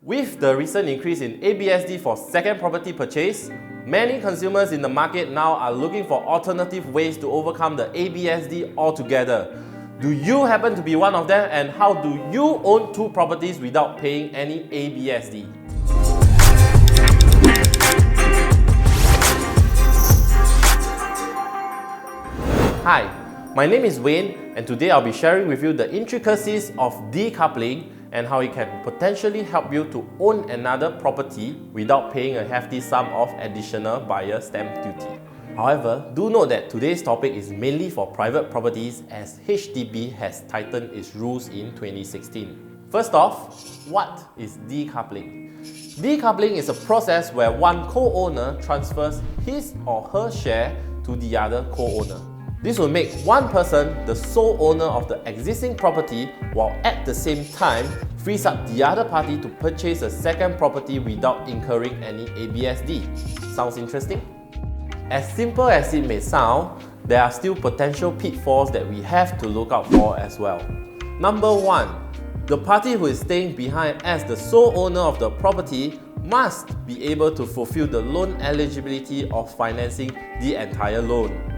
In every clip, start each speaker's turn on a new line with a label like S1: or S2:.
S1: With the recent increase in ABSD for second property purchase, many consumers in the market now are looking for alternative ways to overcome the ABSD altogether. Do you happen to be one of them, and how do you own two properties without paying any ABSD? Hi, my name is Wayne, and today I'll be sharing with you the intricacies of decoupling and how it can potentially help you to own another property without paying a hefty sum of additional buyer stamp duty. However, do note that today's topic is mainly for private properties, as HDB has tightened its rules in 2016. First off, what is decoupling? Decoupling is a process where one co-owner transfers his or her share to the other co-owner. This will make one person the sole owner of the existing property, while at the same time frees up the other party to purchase a second property without incurring any ABSD. Sounds interesting? As simple as it may sound, there are still potential pitfalls that we have to look out for as well. Number 1. The party who is staying behind as the sole owner of the property must be able to fulfill the loan eligibility of financing the entire loan.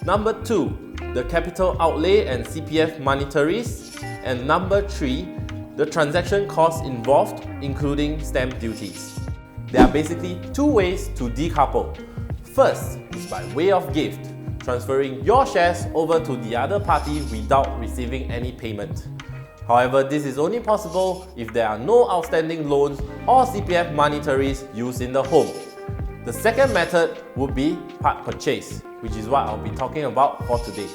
S1: Number 2, the capital outlay and CPF monetaries. And number 3, the transaction costs involved, including stamp duties. There are basically two ways to decouple. First is by way of gift, transferring your shares over to the other party without receiving any payment. However, this is only possible if there are no outstanding loans or CPF monetaries used in the home. The second method would be part purchase, which is what I'll be talking about for today.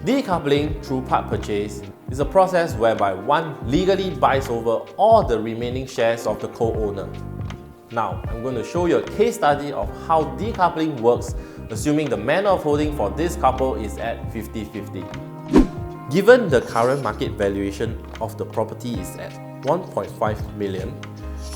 S1: Decoupling through part purchase is a process whereby one legally buys over all the remaining shares of the co-owner. Now, I'm going to show you a case study of how decoupling works, assuming the manner of holding for this couple is at 50-50. Given the current market valuation of the property is at 1.5 million,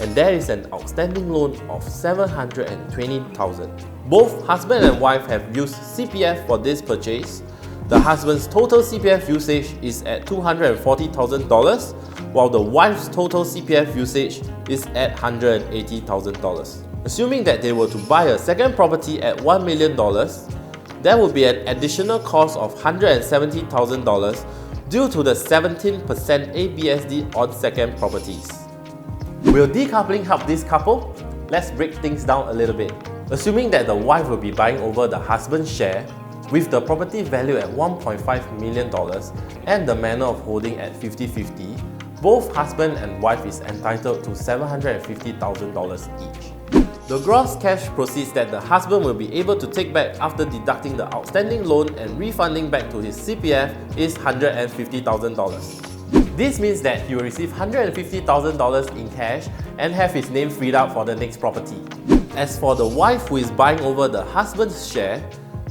S1: and there is an outstanding loan of 720,000. Both husband and wife have used CPF for this purchase. The husband's total CPF usage is at $240,000, while the wife's total CPF usage is at $180,000. Assuming that they were to buy a second property at $1 million, there would be an additional cost of $170,000 due to the 17% ABSD on second properties. Will decoupling help this couple? Let's break things down a little bit. Assuming that the wife will be buying over the husband's share, with the property value at $1.5 million and the manner of holding at 50-50, both husband and wife is entitled to $750,000 each. The gross cash proceeds that the husband will be able to take back after deducting the outstanding loan and refunding back to his CPF is $150,000. This means that he will receive $150,000 in cash and have his name freed up for the next property. As for the wife who is buying over the husband's share,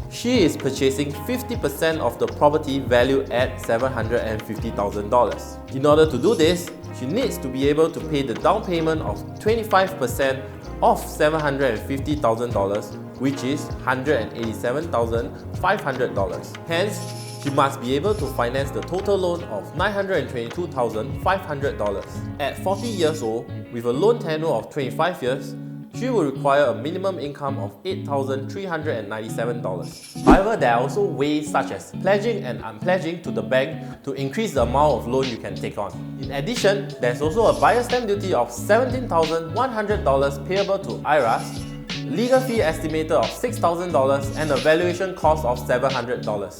S1: she is purchasing 50% of the property valued at $750,000. In order to do this, she needs to be able to pay the down payment of 25% of $750,000, which is $187,500. Hence, she must be able to finance the total loan of $922,500. At 40 years old, with a loan tenure of 25 years, she will require a minimum income of $8,397. However, there are also ways such as pledging and unpledging to the bank to increase the amount of loan you can take on. In addition, there's also a buyer stamp duty of $17,100 payable to IRAS, legal fee estimator of $6,000 and a valuation cost of $700.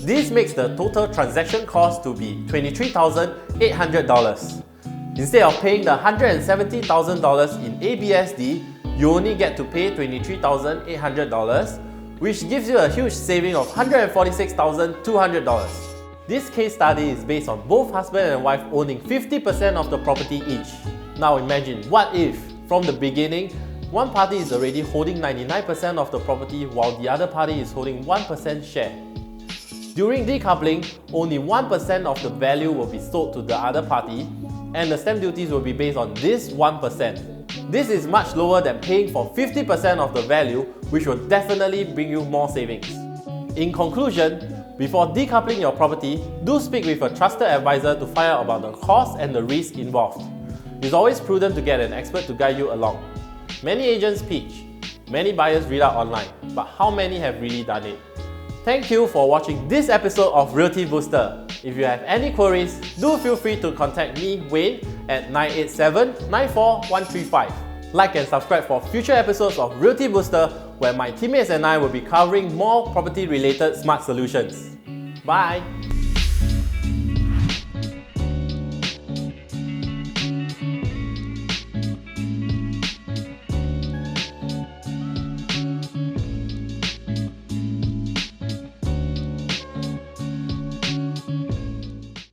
S1: This makes the total transaction cost to be $23,800. Instead of paying the $170,000 in ABSD, you only get to pay $23,800, which gives you a huge saving of $146,200. This case study is based on both husband and wife owning 50% of the property each. Now imagine, what if, from the beginning, one party is already holding 99% of the property while the other party is holding 1% share? During decoupling, only 1% of the value will be sold to the other party, and the stamp duties will be based on this 1%. This is much lower than paying for 50% of the value, which will definitely bring you more savings. In conclusion, before decoupling your property, do speak with a trusted advisor to find out about the costs and the risks involved. It's always prudent to get an expert to guide you along. Many agents pitch, many buyers read out online, but how many have really done it? Thank you for watching this episode of Realty Booster. If you have any queries, do feel free to contact me, Wayne, at 987-94135. Like and subscribe for future episodes of Realty Booster, where my teammates and I will be covering more property-related smart solutions. Bye!